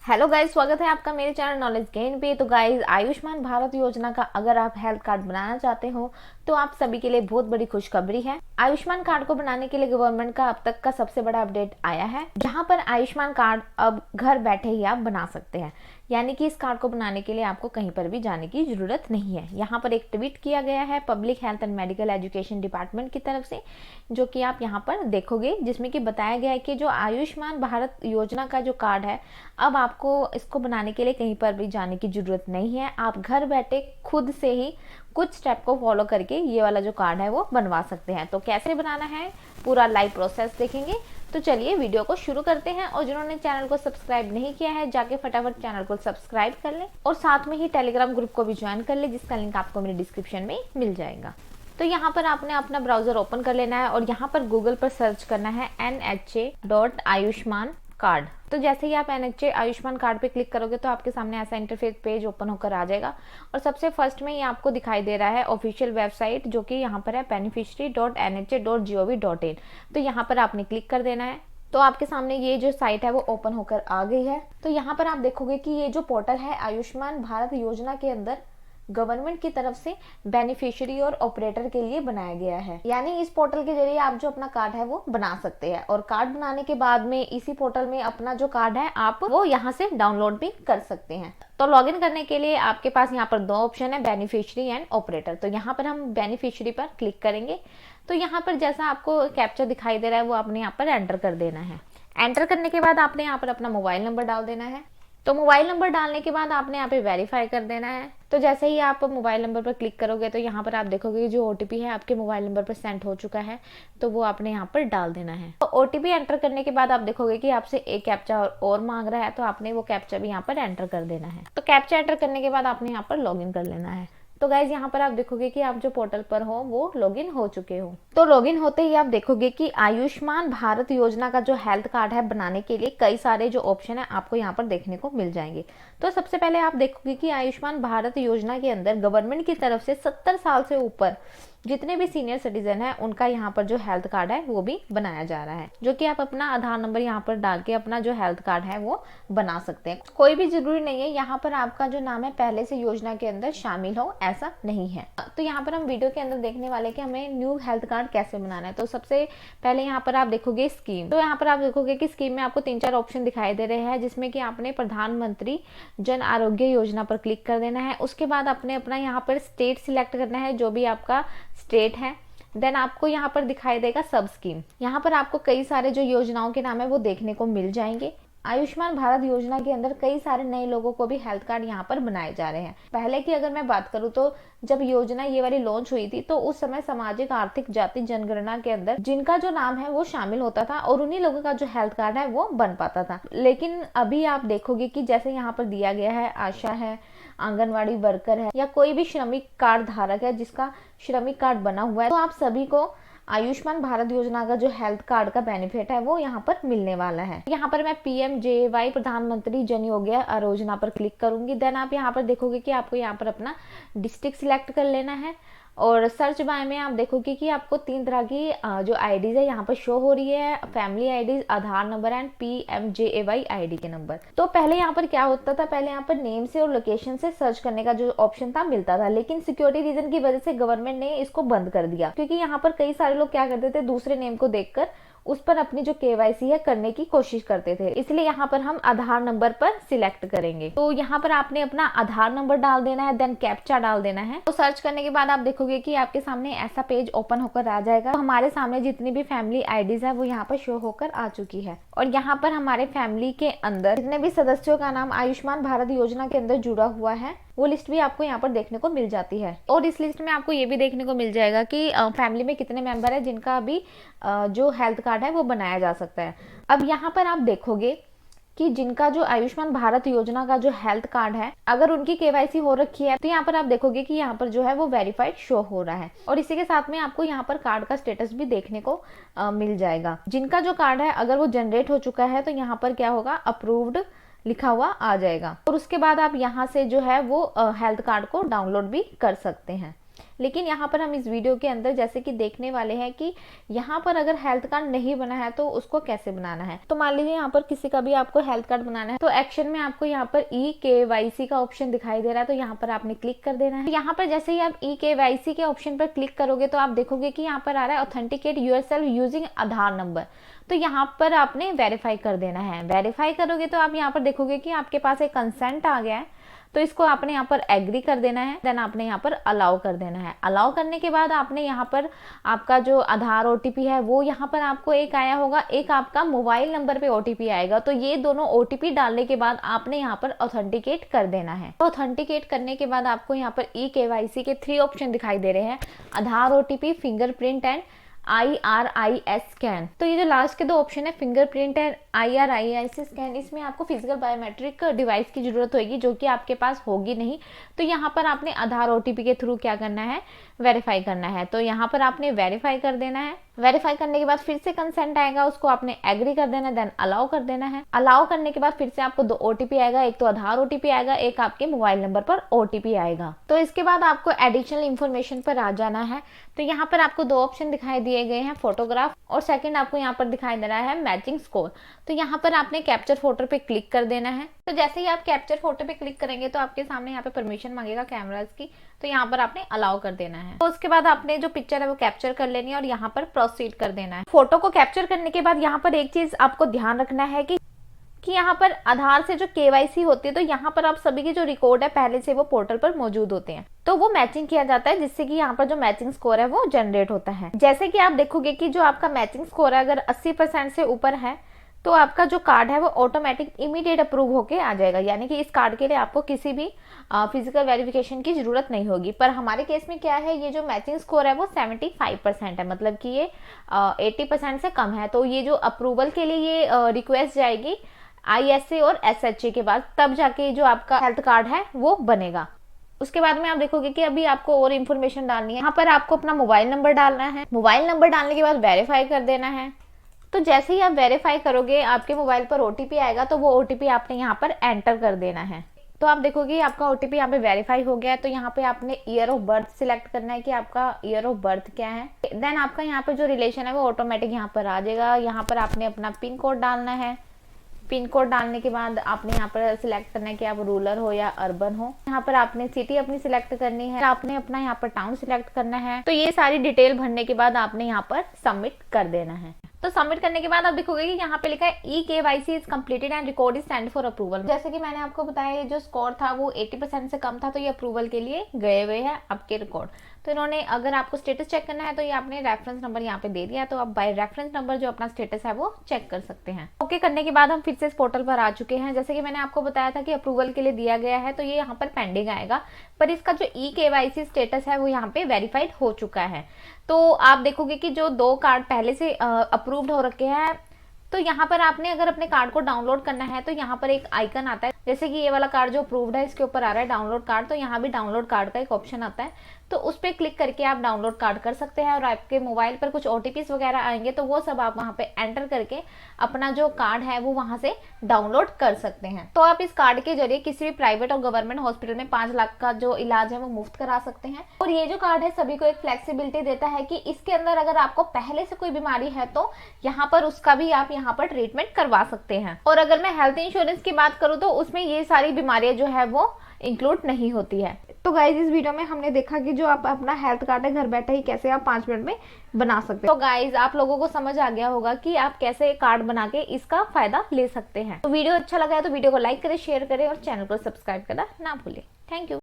Hello guys, स्वागत है आपका मेरे चैनल नॉलेज गेन पे। तो गाइस, आयुष्मान भारत योजना का अगर आप हेल्थ कार्ड बनाना चाहते हो तो आप सभी के लिए बहुत बड़ी खुशखबरी है। आयुष्मान कार्ड को बनाने के लिए गवर्नमेंट का अब तक का सबसे बड़ा अपडेट आया है, जहां पर आयुष्मान कार्ड अब घर बैठे ही आप बना सकते हैं। यानी कि इस कार्ड को बनाने के लिए आपको कहीं पर भी जाने की जरूरत नहीं है। यहाँ पर एक ट्वीट किया गया है public health and medical education department की तरफ से, जो कि आप यहाँ पर देखोगे, जिसमें कि बताया गया है कि जो आयुष्मान भारत योजना का जो कार्ड है, अब आपको इसको बनाने के लिए कहीं पर भी जाने की जरूरत नहीं है। आप घर बैठे खुद से ही कुछ स्टेप को फॉलो करके ये वाला जो कार्ड है वो बनवा सकते हैं। तो कैसे बनाना है, पूरा लाइव प्रोसेस देखेंगे। तो चलिए वीडियो को शुरू करते हैं। और जिन्होंने चैनल को सब्सक्राइब नहीं किया है, जाके फटाफट चैनल को सब्सक्राइब कर लें और साथ में ही टेलीग्राम ग्रुप को भी ज्वाइन कर ले, जिसका लिंक आपको मेरे डिस्क्रिप्शन में मिल जाएगा। तो यहाँ पर आपने अपना ब्राउजर ओपन कर लेना है और यहाँ पर गूगल पर सर्च करना है NHA.आयुष्मान कार्ड। तो जैसे ही आप NHA आयुष्मान कार्ड पे क्लिक करोगे तो आपके सामने ऐसा इंटरफेस पेज ओपन होकर आ जाएगा। और सबसे फर्स्ट में ये आपको दिखाई दे रहा है ऑफिशियल वेबसाइट, जो कि यहाँ पर है beneficiary.nha.gov.in। तो यहाँ पर आपने क्लिक कर देना है। तो आपके सामने ये जो साइट है वो ओपन होकर आ गई है। तो यहाँ पर आप देखोगे कि ये जो पोर्टल है आयुष्मान भारत योजना के अंदर गवर्नमेंट की तरफ से बेनिफिशियरी और ऑपरेटर के लिए बनाया गया है। यानी इस पोर्टल के जरिए आप जो अपना कार्ड है वो बना सकते हैं। और कार्ड बनाने के बाद में इसी पोर्टल में अपना जो कार्ड है आप वो यहाँ से डाउनलोड भी कर सकते हैं। तो लॉगिन करने के लिए आपके पास यहाँ पर दो ऑप्शन है, बेनिफिशियरी एंड ऑपरेटर। तो यहाँ पर हम बेनिफिशियरी पर क्लिक करेंगे। तो यहाँ पर जैसा आपको कैप्चा दिखाई दे रहा है वो आपने यहाँ पर एंटर कर देना है। एंटर करने के बाद आपने यहाँ पर अपना मोबाइल नंबर डाल देना है। तो मोबाइल नंबर डालने के बाद आपने यहाँ पे वेरीफाई कर देना है। तो जैसे ही आप मोबाइल नंबर पर क्लिक करोगे तो यहाँ पर आप देखोगे कि जो OTP है आपके मोबाइल नंबर पर सेंड हो चुका है, तो वो आपने यहाँ पर डाल देना है। तो OTP एंटर करने के बाद आप देखोगे कि आपसे एक कैप्चा और मांग रहा है, तो आपने वो कैप्चा भी यहाँ पर एंटर कर देना है। तो कैप्चा एंटर करने के बाद आपने यहाँ पर लॉगिन कर लेना है। तो गाइज, यहाँ पर आप देखोगे कि आप जो पोर्टल पर हो वो लॉगिन हो चुके हो। तो लॉगिन होते ही आप देखोगे कि आयुष्मान भारत योजना का जो हेल्थ कार्ड है बनाने के लिए कई सारे जो ऑप्शन है आपको यहाँ पर देखने को मिल जाएंगे। तो सबसे पहले आप देखोगे कि आयुष्मान भारत योजना के अंदर गवर्नमेंट की तरफ से 70 साल से ऊपर जितने भी सीनियर सिटीजन है उनका यहाँ पर जो हेल्थ कार्ड है वो भी बनाया जा रहा है, जो कि आप अपना आधार नंबर यहाँ पर डाल के अपना जो हेल्थ कार्ड है वो बना सकते हैं। कोई भी जरूरी नहीं है यहाँ पर आपका जो नाम है पहले से योजना के अंदर शामिल हो, ऐसा नहीं है। तो यहाँ पर हम वीडियो के अंदर देखने वाले कि हमें न्यू हेल्थ कार्ड कैसे बनाना है। तो सबसे पहले यहाँ पर आप देखोगे स्कीम। तो यहाँ पर आप देखोगे कि स्कीम में आपको 3-4 ऑप्शन दिखाई दे रहे हैं, जिसमें कि आपने प्रधानमंत्री जन आरोग्य योजना पर क्लिक कर देना है। उसके बाद आपने अपना यहाँ पर स्टेट सिलेक्ट करना है, जो भी आपका स्टेट है। देन आपको यहाँ पर दिखाई देगा सब स्कीम। यहाँ पर आपको कई सारे जो योजनाओं के नाम है वो देखने को मिल जाएंगे। आयुष्मान भारत योजना के अंदर कई सारे नए लोगों को भी हेल्थ कार्ड यहाँ पर बनाए जा रहे हैं। पहले की अगर मैं बात करूँ तो जब योजना ये वाली लॉन्च हुई थी तो उस समय सामाजिक आर्थिक जाति जनगणना के अंदर जिनका जो नाम है वो शामिल होता था और उन्हीं लोगों का जो हेल्थ कार्ड है वो बन पाता था। लेकिन अभी आप देखोगे कि जैसे यहाँ पर दिया गया है, आशा है, आंगनवाड़ी वर्कर है, या कोई भी श्रमिक कार्ड धारक है जिसका श्रमिक कार्ड बना हुआ है, तो आप सभी को आयुष्मान भारत योजना का जो हेल्थ कार्ड का बेनिफिट है वो यहाँ पर मिलने वाला है। यहाँ पर मैं PMJY प्रधानमंत्री जन आरोग्य योजना पर क्लिक करूंगी। देन आप यहाँ पर देखोगे कि आपको यहाँ पर अपना डिस्ट्रिक्ट सिलेक्ट कर लेना है। और सर्च बाय में आप देखोगे कि आपको 3 तरह की जो आईडीज है यहाँ पर शो हो रही है, family IDs, Aadhaar number and PMJAY ID के नंबर। तो पहले यहाँ पर क्या होता था, पहले यहाँ पर नेम से और लोकेशन से सर्च करने का जो ऑप्शन था मिलता था, लेकिन सिक्योरिटी रीजन की वजह से गवर्नमेंट ने इसको बंद कर दिया, क्योंकि यहाँ पर कई सारे लोग क्या करते थे, दूसरे नेम को देखकर उस पर अपनी जो KYC है करने की कोशिश करते थे। इसलिए यहाँ पर हम आधार नंबर पर सिलेक्ट करेंगे। तो यहाँ पर आपने अपना आधार नंबर डाल देना है, देन कैप्चा डाल देना है। तो सर्च करने के बाद आप देखोगे कि आपके सामने ऐसा पेज ओपन होकर आ जाएगा। तो हमारे सामने जितनी भी फैमिली आईडीज है वो यहाँ पर शो होकर आ चुकी है। और यहाँ पर हमारे फैमिली के अंदर जितने भी सदस्यों का नाम आयुष्मान भारत योजना के अंदर जुड़ा हुआ है वो लिस्ट भी आपको यहाँ पर देखने को मिल जाती है। और इस लिस्ट में आपको ये भी देखने को मिल जाएगा कि फैमिली में कितने मेंबर है जिनका अभी जो हेल्थ कार्ड है वो बनाया जा सकता है। अब यहाँ पर आप देखोगे कि जिनका जो आयुष्मान भारत योजना का जो हेल्थ कार्ड है, अगर उनकी KYC हो रखी है तो यहाँ पर आप देखोगे कि यहाँ पर जो है वो वेरीफाइड शो हो रहा है। और इसी के साथ में आपको यहाँ पर कार्ड का स्टेटस भी देखने को मिल जाएगा। जिनका जो कार्ड है अगर वो जनरेट हो चुका है तो यहाँ पर क्या होगा, अप्रूव्ड लिखा हुआ आ जाएगा। और उसके बाद आप यहाँ से जो है वो हेल्थ कार्ड को डाउनलोड भी कर सकते हैं। लेकिन यहाँ पर हम इस वीडियो के अंदर जैसे कि देखने वाले हैं कि यहाँ पर अगर हेल्थ कार्ड नहीं बना है तो उसको कैसे बनाना है। तो मान लीजिए यहाँ पर किसी का भी आपको हेल्थ कार्ड बनाना है, तो एक्शन में आपको यहाँ पर eKYC का ऑप्शन दिखाई दे रहा है, तो यहाँ पर आपने क्लिक कर देना है। यहाँ पर जैसे ही आप eKYC के ऑप्शन पर क्लिक करोगे तो आप देखोगे कि यहाँ पर आ रहा है ऑथेंटिकेट योरसेल्फ यूजिंग आधार नंबर। तो यहाँ पर आपने वेरीफाई कर देना है। वेरीफाई करोगे तो आप यहाँ पर देखोगे कि आपके पास एक कंसेंट आ गया है, तो इसको आपने यहाँ पर एग्री कर देना है। देन आपने यहाँ पर अलाउ कर देना है। अलाउ करने के बाद आपने यहाँ पर आपका जो आधार OTP है वो यहाँ पर आपको एक आया होगा, एक आपका मोबाइल नंबर पे OTP आएगा। तो ये दोनों OTP डालने के बाद आपने यहाँ पर ऑथेंटिकेट कर देना है। तो ऑथेंटिकेट करने के बाद आपको यहाँ पर eKYC के 3 ऑप्शन दिखाई दे रहे हैं, आधार OTP, fingerprint and IRIS scan. तो ये जो लास्ट के 2 ऑप्शन है फिंगरप्रिंट एंड IRIS स्कैन, इसमें आपको फिजिकल बायोमेट्रिक डिवाइस की जरूरत होगी जो कि आपके पास होगी नहीं। तो यहाँ पर आपने आधार OTP के थ्रू क्या करना है, वेरीफाई करना है। तो यहाँ पर आपने वेरीफाई कर देना है। वेरीफाई करने के बाद फिर से कंसेंट आएगा, उसको आपने एग्री कर देना है, देन अलाउ कर देना है। अलाउ करने के बाद फिर से आपको 2 OTP आएगा, एक तो आधार OTP आएगा, एक आपके मोबाइल नंबर पर OTP आएगा। तो इसके बाद आपको एडिशनल इन्फॉर्मेशन पर आ जाना है। तो यहाँ पर आपको 2 ऑप्शन दिखाई दिए गए हैं, फोटोग्राफ और सेकंड आपको यहाँ पर दिखाई दे रहा है मैचिंग स्कोर। तो यहाँ पर आपने कैप्चर फोटो पे क्लिक कर देना है। तो जैसे ही आप कैप्चर फोटो पे क्लिक करेंगे तो आपके सामने यहाँ पे परमिशन मांगेगा कैमराज की, तो यहाँ पर आपने अलाउ कर देना है। तो उसके बाद आपने जो पिक्चर है वो कैप्चर कर लेनी है और यहाँ पर प्रोसीड कर देना है। फोटो को कैप्चर करने के बाद यहाँ पर एक चीज आपको ध्यान रखना है कि यहाँ पर आधार से जो KYC होती है, तो यहाँ पर आप सभी के जो रिकॉर्ड है पहले से वो पोर्टल पर मौजूद होते हैं, तो वो मैचिंग किया जाता है, जिससे कि यहाँ पर जो मैचिंग स्कोर है वो जनरेट होता है। जैसे कि आप देखोगे कि जो आपका मैचिंग स्कोर है अगर 80% से ऊपर है तो आपका जो कार्ड है वो ऑटोमेटिक इमीडिएट अप्रूव होके आ जाएगा, यानी कि इस कार्ड के लिए आपको किसी भी फिजिकल वेरिफिकेशन की जरूरत नहीं होगी। पर हमारे केस में क्या है, ये जो मैचिंग स्कोर है वो 75% है, मतलब कि ये 80% से कम है। तो ये जो अप्रूवल के लिए ये रिक्वेस्ट जाएगी ISA और SHA के बाद, तब जाके जो आपका हेल्थ कार्ड है वो बनेगा। उसके बाद में आप देखोगे कि अभी आपको और इन्फॉर्मेशन डालनी है। यहाँ पर आपको अपना मोबाइल नंबर डालना है। मोबाइल नंबर डालने के बाद वेरीफाई कर देना है। तो जैसे ही आप वेरीफाई करोगे आपके मोबाइल पर OTP आएगा, तो वो OTP आपने यहाँ पर एंटर कर देना है। तो आप देखोगे आपका OTP यहाँ पे वेरीफाई हो गया है। तो यहाँ पे आपने ईयर ऑफ बर्थ सिलेक्ट करना है कि आपका ईयर ऑफ बर्थ क्या है। देन आपका यहाँ पे जो रिलेशन है वो ऑटोमेटिक यहाँ पर आ जाएगा। यहाँ पर आपने अपना पिन कोड डालना है। पिन कोड डालने के बाद आपने यहाँ पर सिलेक्ट करना है कि आप रूरल हो या अर्बन हो। यहाँ पर आपने सिटी अपनी सिलेक्ट करनी है, आपने अपना यहाँ पर टाउन सिलेक्ट करना है। तो ये सारी डिटेल भरने के बाद आपने यहाँ पर सबमिट कर देना है। तो सबमिट करने के बाद आप देखोगे कि यहाँ पे लिखा है eKYC is completed and record is send for approval. जैसे कि मैंने आपको बताया ये जो स्कोर था वो 80% से कम था, तो ये अप्रूवल के लिए गए हुए हैं आपके रिकॉर्ड। तो इन्होंने अगर आपको स्टेटस चेक करना है तो ये आपने रेफरेंस नंबर यहाँ पे दे दिया, तो आप बाय रेफरेंस नंबर जो अपना स्टेटस है वो चेक कर सकते हैं। ओके करने के बाद हम फिर से इस पोर्टल पर आ चुके हैं। जैसे कि मैंने आपको बताया था कि अप्रूवल के लिए दिया गया है, तो ये यहाँ पर पेंडिंग आएगा, पर इसका जो eKYC स्टेटस है वो यहाँ पे वेरीफाइड हो चुका है। तो आप देखोगे कि जो 2 कार्ड पहले से अप्रूव्ड हो रखे हैं, तो यहाँ पर आपने अगर अपने कार्ड को डाउनलोड करना है तो यहाँ पर एक आइकन आता है, जैसे कि ये वाला कार्ड जो अप्रूव्ड है इसके ऊपर आ रहा है डाउनलोड कार्ड, तो यहाँ भी डाउनलोड कार्ड का एक ऑप्शन आता है, तो उस पर क्लिक करके आप डाउनलोड कार्ड कर सकते हैं। और आपके मोबाइल पर कुछ OTPs वगैरह आएंगे तो वो सब आप वहाँ पे एंटर करके अपना जो कार्ड है वो वहाँ से डाउनलोड कर सकते हैं। तो आप इस कार्ड के जरिए किसी भी प्राइवेट और गवर्नमेंट हॉस्पिटल में 5 लाख का जो इलाज है वो मुफ्त करा सकते हैं। और ये जो कार्ड है सभी को एक फ्लेक्सिबिलिटी देता है कि इसके अंदर अगर आपको पहले से कोई बीमारी है तो यहाँ पर उसका भी आप यहाँ पर ट्रीटमेंट करवा सकते हैं। और अगर मैं हेल्थ इंश्योरेंस की बात करूँ तो उसमें ये सारी बीमारियां जो है वो इंक्लूड नहीं होती है। तो गाइज इस वीडियो में हमने देखा कि जो आप अपना हेल्थ कार्ड है घर बैठे ही कैसे आप 5 मिनट में बना सकते हैं। तो गाइज आप लोगों को समझ आ गया होगा कि आप कैसे कार्ड बना के इसका फायदा ले सकते हैं। तो वीडियो अच्छा लगा है तो वीडियो को लाइक करें, शेयर करें और चैनल को सब्सक्राइब करना ना भूलें। Thank you.